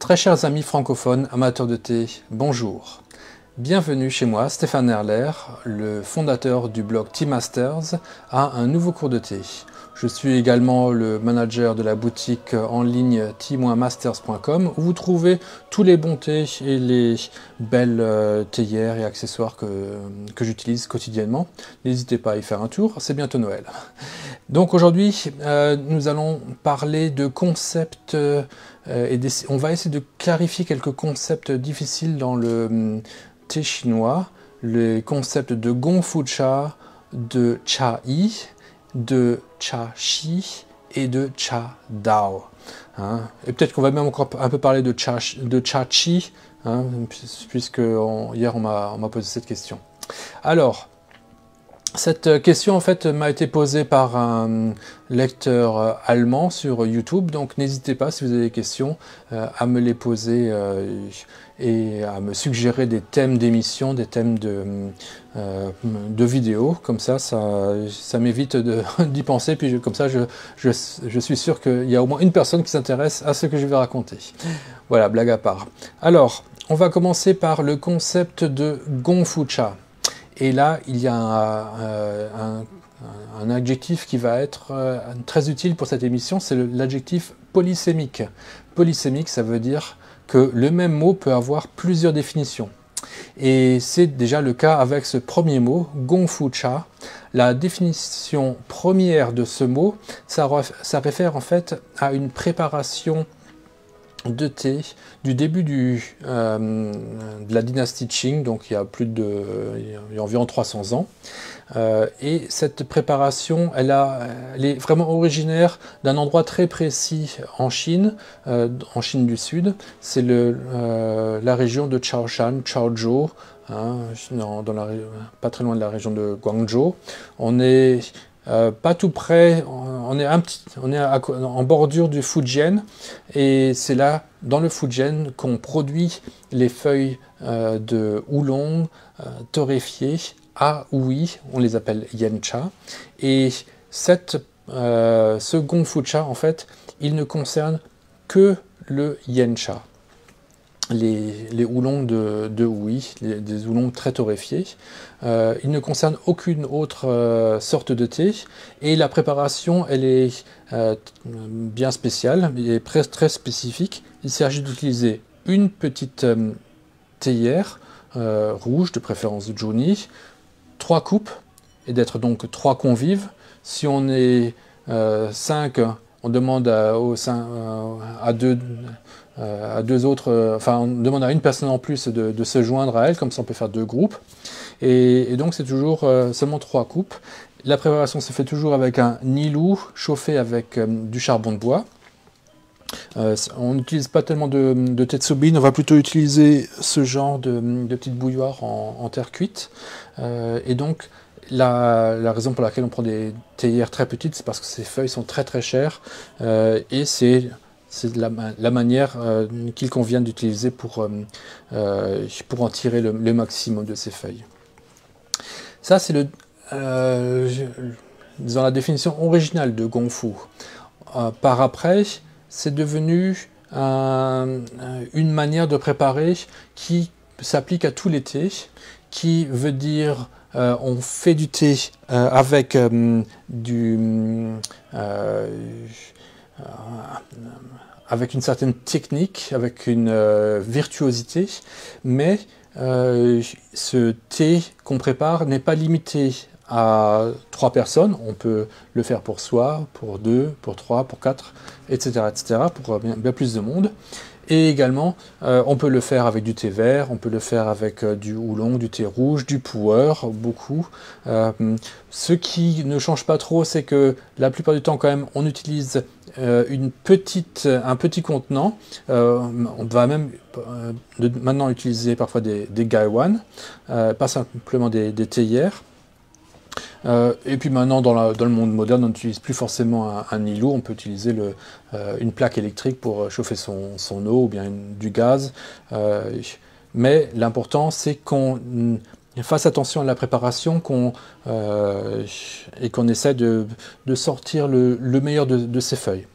Très chers amis francophones, amateurs de thé, bonjour. Bienvenue chez moi, Stéphane Erler, le fondateur du blog Tea Masters, à un nouveau cours de thé. Je suis également le manager de la boutique en ligne tea-masters.com où vous trouvez tous les bons thés et les belles théières et accessoires que j'utilise quotidiennement. N'hésitez pas à y faire un tour, c'est bientôt Noël. Donc aujourd'hui, nous allons parler de concepts on va essayer de clarifier quelques concepts difficiles dans le thé chinois, les concepts de Gong Fu Cha, de Cha Yi, de Cha Shi et de Cha Dao. Hein. Et peut-être qu'on va même encore un peu parler de Cha Chi, hein, puisque hier on m'a posé cette question. Alors, cette question en fait m'a été posée par un lecteur allemand sur YouTube, donc n'hésitez pas si vous avez des questions à me les poser et à me suggérer des thèmes d'émissions, des thèmes de vidéos, comme ça m'évite d'y penser, puis comme ça je suis sûr qu'il y a au moins une personne qui s'intéresse à ce que je vais raconter. Voilà, blague à part. Alors, on va commencer par le concept de Gong Fu Cha. Et là, il y a un adjectif qui va être très utile pour cette émission, c'est l'adjectif polysémique. Polysémique, ça veut dire que le même mot peut avoir plusieurs définitions. Et c'est déjà le cas avec ce premier mot, Gong Fu Cha. La définition première de ce mot, ça réfère en fait à une préparation de thé du début de la dynastie Qing, donc il y a environ 300 ans. Et cette préparation, elle est vraiment originaire d'un endroit très précis en Chine du Sud. C'est la région de Chaoshan, Chaozhou, hein, pas très loin de la région de Guangzhou. On est pas tout près, on est en bordure du Fujian, et c'est là, dans le Fujian, qu'on produit les feuilles de oolong torréfiées à ouïe, on les appelle Yancha, et ce Gong Fu Cha, en fait, il ne concerne que le Yancha. Les oolongs de ouïe, des oolongs très torréfiés. Il ne concerne aucune autre sorte de thé, et la préparation, elle est bien spéciale, elle est très spécifique. Il s'agit d'utiliser une petite théière rouge, de préférence de Juni, 3 coupes, et d'être donc 3 convives. Si on est 5, on demande à deux autres, on demande à une personne en plus de se joindre à elle, comme ça on peut faire 2 groupes. Et donc c'est toujours seulement 3 coupes. La préparation se fait toujours avec un nilou chauffé avec du charbon de bois. On n'utilise pas tellement de tetsubin, on va plutôt utiliser ce genre de petites bouilloires en terre cuite. Et donc la raison pour laquelle on prend des théières très petites, c'est parce que ces feuilles sont très chères, et c'est la manière qu'il convient d'utiliser pour en tirer le maximum de ces feuilles. Ça, c'est disons, la définition originale de Gong Fu. Par après, c'est devenu une manière de préparer qui s'applique à tous les thés, qui veut dire on fait du thé avec avec une certaine technique, avec une virtuosité, mais ce thé qu'on prépare n'est pas limité à 3 personnes. On peut le faire pour soi, pour 2, pour 3, pour 4, etc., pour bien plus de monde. Et également, on peut le faire avec du thé vert, on peut le faire avec du oolong, du thé rouge, du pu'er, beaucoup. Ce qui ne change pas trop, c'est que la plupart du temps, quand même, on utilise un petit contenant. On va même maintenant utiliser parfois des gaiwan, pas simplement des théières. Et puis maintenant, dans le monde moderne, on n'utilise plus forcément un îlot, on peut utiliser une plaque électrique pour chauffer son eau, ou bien du gaz. Mais l'important, c'est qu'on fasse attention à la préparation, et qu'on essaie de sortir le meilleur de ces feuilles.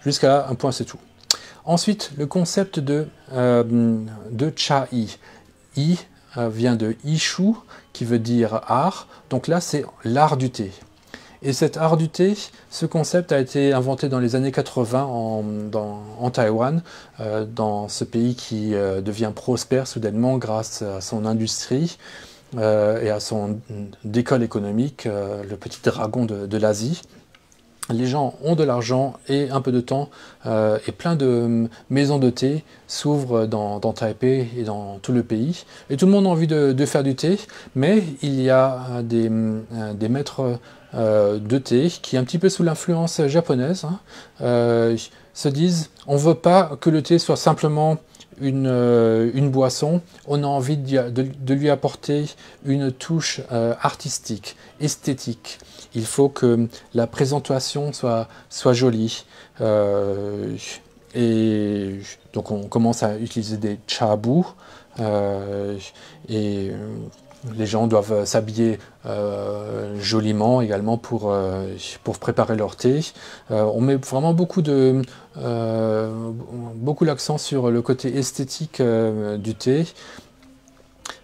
Jusqu'à un point, c'est tout. Ensuite, le concept de cha-i. I vient de ishu, qui veut dire art. Donc là, c'est l'art du thé. Et cet art du thé, ce concept a été inventé dans les années 80 en Taïwan, dans ce pays qui devient prospère soudainement grâce à son industrie et à son décolle économique, le petit dragon de l'Asie. Les gens ont de l'argent et un peu de temps et plein de maisons de thé s'ouvrent dans Taipei et dans tout le pays. Et tout le monde a envie de faire du thé, mais il y a des maîtres de thé qui, un petit peu sous l'influence japonaise, se disent on ne veut pas que le thé soit simplement une boisson, on a envie de lui apporter une touche artistique, esthétique. Il faut que la présentation soit jolie. Et donc on commence à utiliser des chabu et les gens doivent s'habiller joliment également pour préparer leur thé. On met vraiment beaucoup l'accent sur le côté esthétique du thé.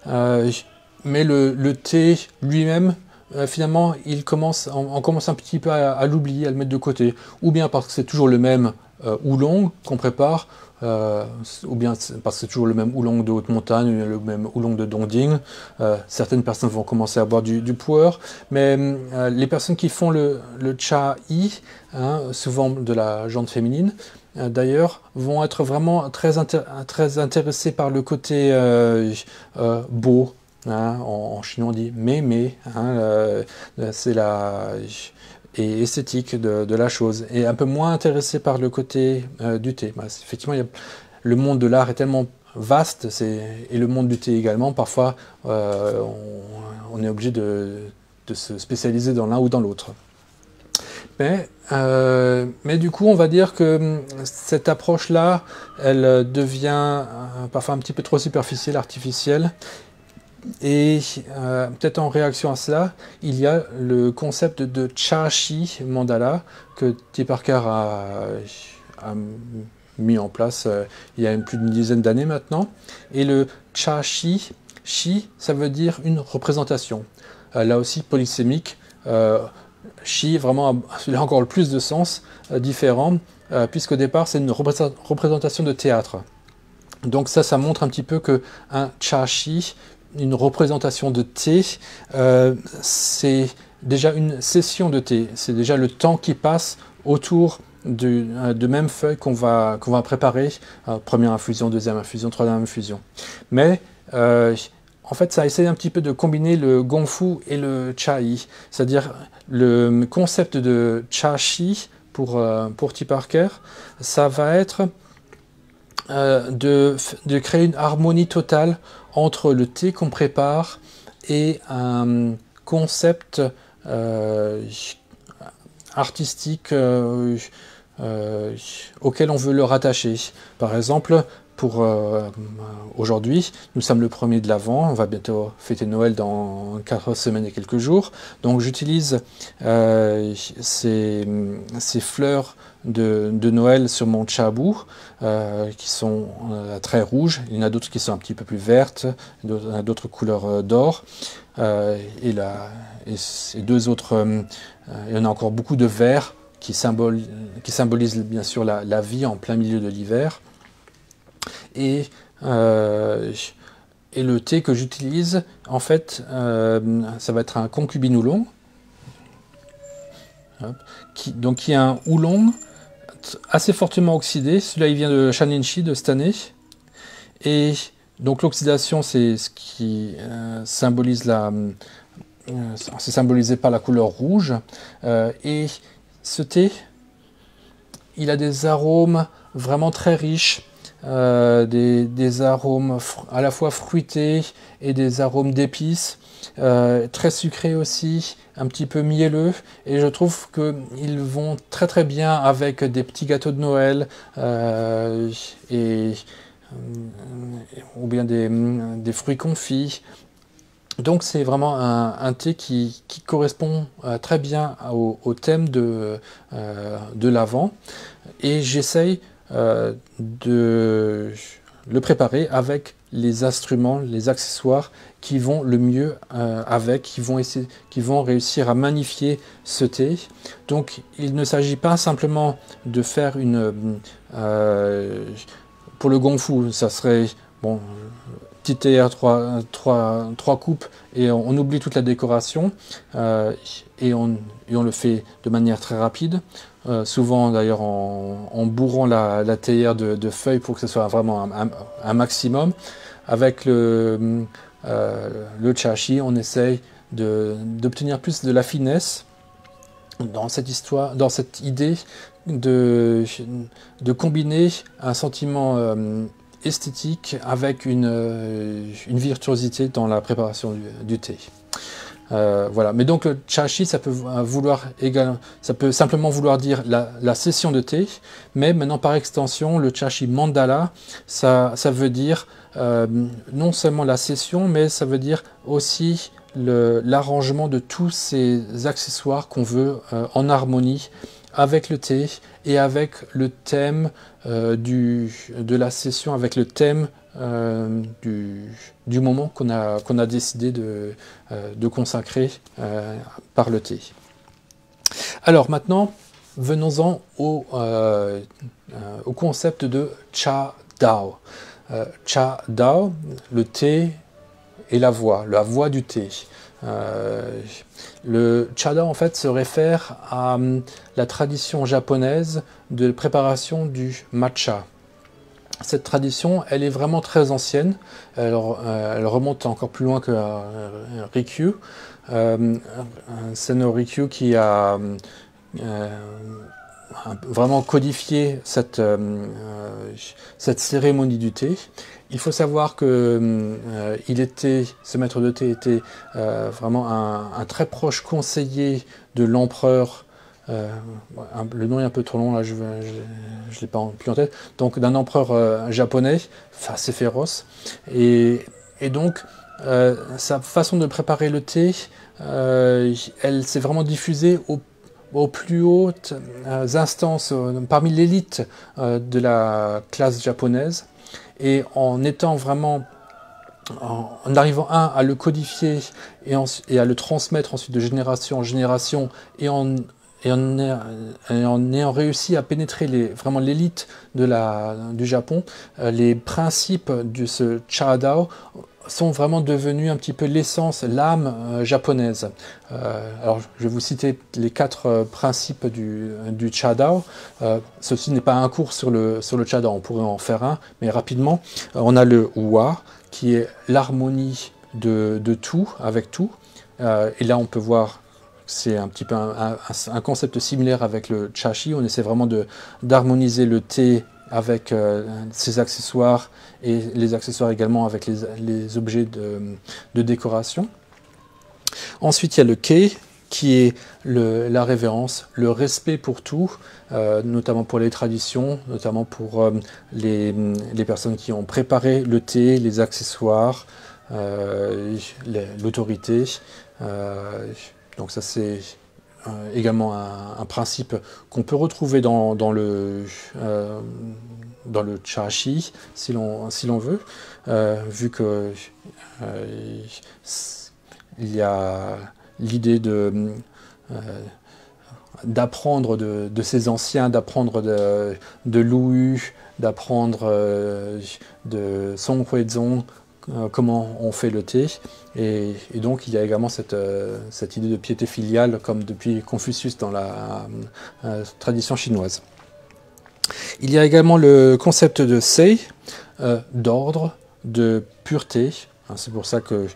Mais le thé lui-même, finalement, on commence un petit peu à l'oublier, à le mettre de côté. Ou bien parce que c'est toujours le même oolong qu'on prépare, ou bien parce que c'est toujours le même oolong de haute montagne, le même oolong de Dongding. Certaines personnes vont commencer à boire du pu'er, mais les personnes qui font le cha-i, souvent de la jante féminine, d'ailleurs, vont être vraiment très intéressés par le côté beau. En chinois on dit mémé, c'est et esthétique de la chose, et un peu moins intéressé par le côté du thé. Effectivement, le monde de l'art est tellement vaste, et le monde du thé également, parfois on est obligé de se spécialiser dans l'un ou dans l'autre. Mais du coup, on va dire que cette approche-là, elle devient parfois un petit peu trop superficielle, artificielle. Et peut-être en réaction à cela, il y a le concept de cha-shi mandala que T. Parker a mis en place il y a plus d'une dizaine d'années maintenant. Et le cha-shi, shi, ça veut dire une représentation. Là aussi, polysémique. Shi, vraiment, il a encore le plus de sens différent, puisqu'au départ, c'est une représentation de théâtre. Donc ça montre un petit peu qu'un cha-shi, une représentation de thé, c'est déjà une session de thé. C'est déjà le temps qui passe autour de même feuilles qu'on va préparer. Première infusion, deuxième infusion, troisième infusion. Mais en fait, ça essaie un petit peu de combiner le gongfu et le cha-i. C'est-à-dire le concept de cha-shi pour T. Parker, ça va être de créer une harmonie totale entre le thé qu'on prépare et un concept artistique auquel on veut le rattacher. Par exemple, pour aujourd'hui, nous sommes le 1er de l'Avent, on va bientôt fêter Noël dans 4 semaines et quelques jours. Donc j'utilise ces fleurs de Noël sur mon chabu, qui sont très rouges. Il y en a d'autres qui sont un petit peu plus vertes, d'autres couleurs d'or. Et deux autres, il y en a encore beaucoup de vert qui symbolisent bien sûr la vie en plein milieu de l'hiver. Et le thé que j'utilise, en fait, ça va être un concubine oolong, qui est un oolong assez fortement oxydé. Celui-là, il vient de Shaninshi de cette année. Et donc l'oxydation, c'est ce qui symbolise c'est symbolisé par la couleur rouge. Et ce thé, il a des arômes vraiment très riches. Des arômes à la fois fruités et des arômes d'épices, très sucrés aussi, un petit peu mielleux, et je trouve qu'ils vont très très bien avec des petits gâteaux de Noël ou bien des fruits confits. Donc c'est vraiment un thé qui correspond très bien au thème de l'Avent, et j'essaye de le préparer avec les instruments, les accessoires qui vont le mieux avec, qui vont réussir à magnifier ce thé. Donc il ne s'agit pas simplement de faire pour le gongfu, ça serait bon, petit thé à trois coupes et on oublie toute la décoration et on le fait de manière très rapide. Souvent d'ailleurs en bourrant la théière de feuilles pour que ce soit vraiment un maximum. Avec le chashi, on essaye d'obtenir plus de la finesse dans cette idée de combiner un sentiment esthétique avec une virtuosité dans la préparation du thé. Voilà. Mais donc le chashi, ça peut simplement vouloir dire la session de thé, mais maintenant par extension, le chashi mandala, ça veut dire non seulement la session, mais ça veut dire aussi l'arrangement de tous ces accessoires qu'on veut en harmonie avec le thé et avec le thème de la session, avec le thème du moment qu'on a décidé de consacrer par le thé. Alors maintenant, venons-en au concept de Cha Dao. Cha Dao, le thé et la voix du thé. Le Cha Dao en fait se réfère à la tradition japonaise de préparation du matcha. Cette tradition, elle est vraiment très ancienne. Elle remonte encore plus loin que Rikyū. Senno Rikyū qui a vraiment codifié cette cérémonie du thé. Il faut savoir que ce maître de thé était vraiment un très proche conseiller de l'empereur. Le nom est un peu trop long, là, je ne l'ai pas plus en tête. Donc d'un empereur japonais, assez féroce. Et donc, sa façon de préparer le thé, elle s'est vraiment diffusée aux plus hautes instances, parmi l'élite de la classe japonaise. Et en étant vraiment, en arrivant à le codifier et à le transmettre ensuite de génération en génération, et en ayant réussi à pénétrer vraiment l'élite du Japon, les principes de ce Cha Dao sont vraiment devenus un petit peu l'essence, l'âme japonaise. Alors, je vais vous citer les 4 principes du Cha Dao. Ceci n'est pas un cours sur le Cha Dao, on pourrait en faire un, mais rapidement. On a le Wa, qui est l'harmonie de tout, avec tout. Et là, on peut voir, c'est un petit peu un concept similaire avec le Chashi. On essaie vraiment d'harmoniser le thé avec ses accessoires et les accessoires également avec les objets de décoration. Ensuite, il y a le Kei, qui est la révérence, le respect pour tout, notamment pour les traditions, notamment pour les personnes qui ont préparé le thé, les accessoires, l'autorité. Donc ça c'est également un principe qu'on peut retrouver dans le chashi, si l'on veut, vu que il y a l'idée d'apprendre de ses anciens, d'apprendre de Lu, d'apprendre de Song Huizong, comment on fait le thé, et donc il y a également cette idée de piété filiale comme depuis Confucius dans la tradition chinoise. Il y a également le concept de sei, d'ordre, de pureté. C'est pour ça qu'on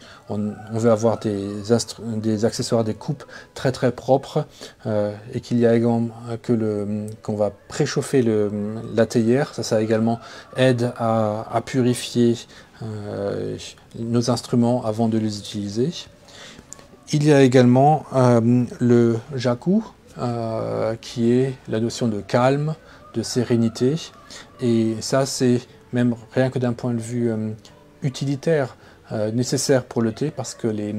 veut avoir des accessoires, des coupes très très propres, et qu'il y a également qu'on va préchauffer la théière. Ça également aide à purifier nos instruments avant de les utiliser. Il y a également le jaku, qui est la notion de calme, de sérénité, et ça c'est même rien que d'un point de vue utilitaire, nécessaire pour le thé parce que les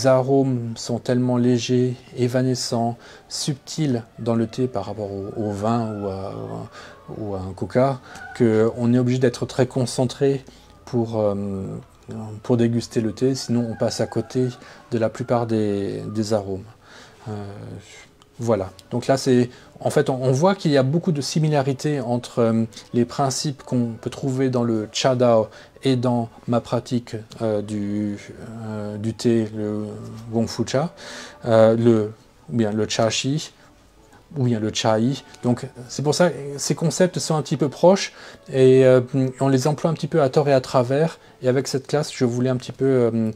arômes sont tellement légers, évanescents, subtils dans le thé par rapport au vin ou à un coca, qu'on est obligé d'être très concentré pour déguster le thé, sinon on passe à côté de la plupart des arômes. Voilà, donc là c'est en fait on voit qu'il y a beaucoup de similarités entre les principes qu'on peut trouver dans le Cha Dao et dans ma pratique du thé, le Gong Fu Cha, ou bien le Cha Shi, ou bien le Chai. Donc c'est pour ça que ces concepts sont un petit peu proches et on les emploie un petit peu à tort et à travers. Et avec cette classe, je voulais un petit peu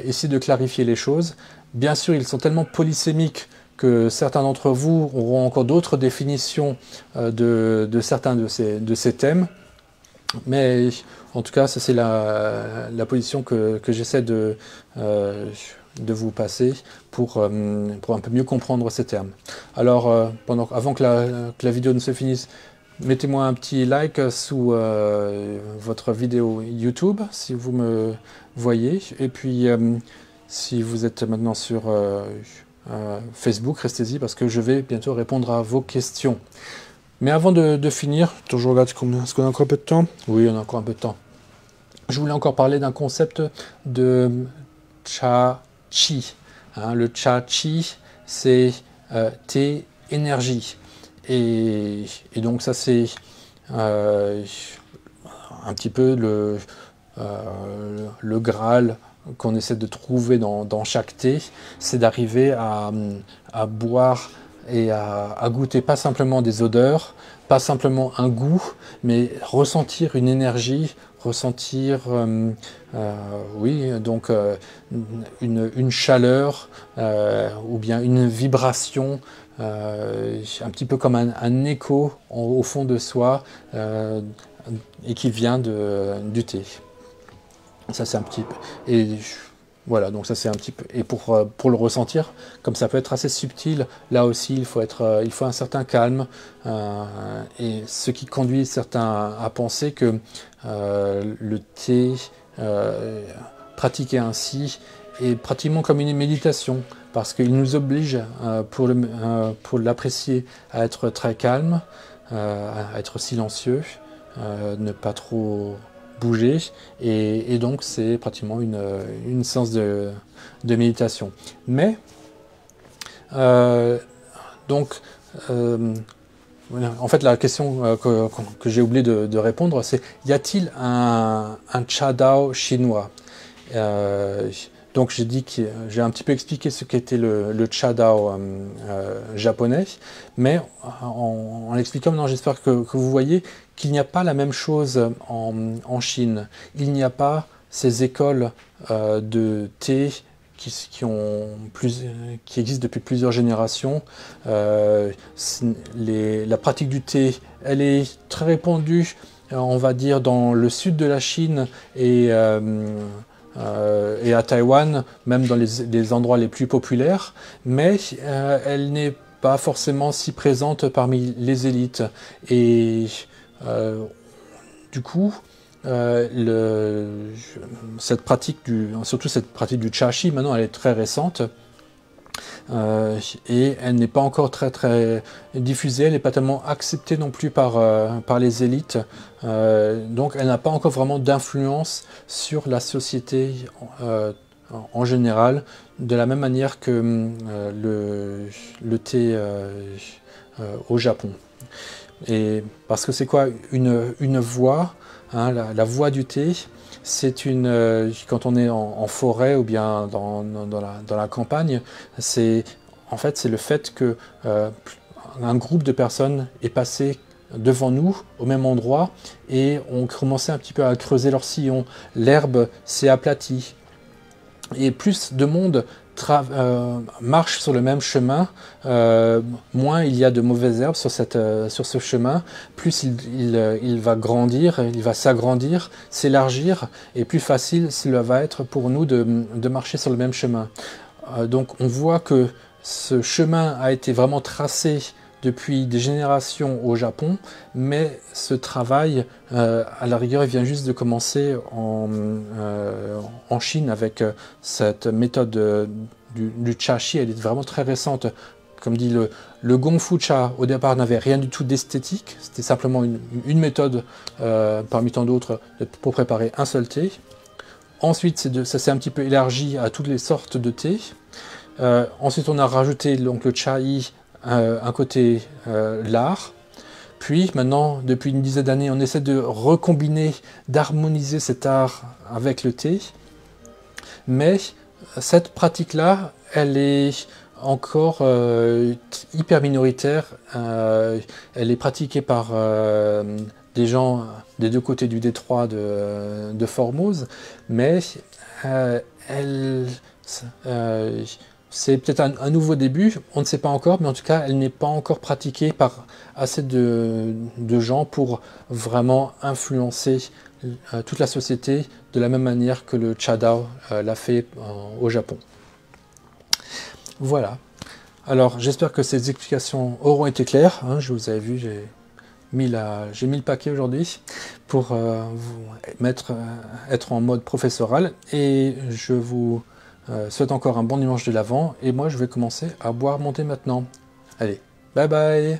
essayer de clarifier les choses. Bien sûr, ils sont tellement polysémiques que certains d'entre vous auront encore d'autres définitions de certains de ces thèmes. Mais en tout cas, ça c'est la position que j'essaie de vous passer pour un peu mieux comprendre ces termes. Alors, avant que la vidéo ne se finisse, mettez-moi un petit like sous votre vidéo YouTube si vous me voyez. Et puis, si vous êtes maintenant sur Facebook, restez-y parce que je vais bientôt répondre à vos questions. Mais avant de finir, je regarde est-ce qu'on a encore un peu de temps? Oui, on a encore un peu de temps. Je voulais encore parler d'un concept de Cha Chi. Le Cha Chi, c'est thé énergie. Et donc ça c'est un petit peu le Graal qu'on essaie de trouver dans chaque thé, c'est d'arriver à boire et à goûter pas simplement des odeurs, pas simplement un goût, mais ressentir une énergie, ressentir oui, donc une chaleur ou bien une vibration, un petit peu comme un écho au fond de soi et qui vient du thé. Ça c'est un petit peu, et voilà, donc ça c'est un petit peu, et pour le ressentir, comme ça peut être assez subtil, là aussi il faut un certain calme, et ce qui conduit certains à penser que le thé pratiqué ainsi est pratiquement comme une méditation, parce qu'il nous oblige pour l'apprécier à être très calme, à être silencieux, ne pas trop bouger, et donc c'est pratiquement une séance de méditation. Mais donc en fait la question que j'ai oublié de répondre, c'est: y a-t-il un Cha Dao chinois? Donc j'ai un petit peu expliqué ce qu'était le Cha Dao japonais, mais en expliquant maintenant, j'espère que vous voyez qu'il n'y a pas la même chose en Chine. Il n'y a pas ces écoles de thé qui existent depuis plusieurs générations. La pratique du thé, elle est très répandue, on va dire, dans le sud de la Chine et à Taïwan, même dans les endroits les plus populaires, mais elle n'est pas forcément si présente parmi les élites. Et du coup, cette pratique surtout cette pratique du Cha Chi, maintenant elle est très récente, et elle n'est pas encore très diffusée, elle n'est pas tellement acceptée non plus par les élites, donc elle n'a pas encore vraiment d'influence sur la société en général, de la même manière que le thé au Japon. Et parce que c'est quoi une voix, la voix du thé, c'est quand on est en forêt ou bien dans la campagne, en fait c'est le fait que un groupe de personnes est passé devant nous au même endroit et ont commencé un petit peu à creuser leur sillon. L'herbe s'est aplatie et plus de monde marche sur le même chemin, moins il y a de mauvaises herbes sur ce chemin, plus il va grandir, il va s'agrandir, s'élargir, et plus facile cela va être pour nous de marcher sur le même chemin. Donc on voit que ce chemin a été vraiment tracé depuis des générations au Japon, mais ce travail, à la rigueur, il vient juste de commencer en Chine avec cette méthode du chashi. Elle est vraiment très récente. Comme dit le Gongfu Cha, au départ, n'avait rien du tout d'esthétique. C'était simplement une méthode parmi tant d'autres pour préparer un seul thé. Ensuite, ça s'est un petit peu élargi à toutes les sortes de thé. Ensuite, on a rajouté donc, le chai, un côté lard. Puis maintenant, depuis une dizaine d'années, on essaie de recombiner, d'harmoniser cet art avec le thé. Mais cette pratique-là, elle est encore hyper minoritaire. Elle est pratiquée par des gens des deux côtés du détroit de Formose, mais c'est peut-être un nouveau début, on ne sait pas encore, mais en tout cas, elle n'est pas encore pratiquée par assez de gens pour vraiment influencer toute la société de la même manière que le Chadao l'a fait au Japon. Voilà. Alors, j'espère que ces explications auront été claires. Hein, je vous avais vu, j'ai mis le paquet aujourd'hui pour vous être en mode professoral. Et je vous souhaite encore un bon dimanche de l'Avent. Et moi, je vais commencer à boire mon thé maintenant. Allez, bye bye!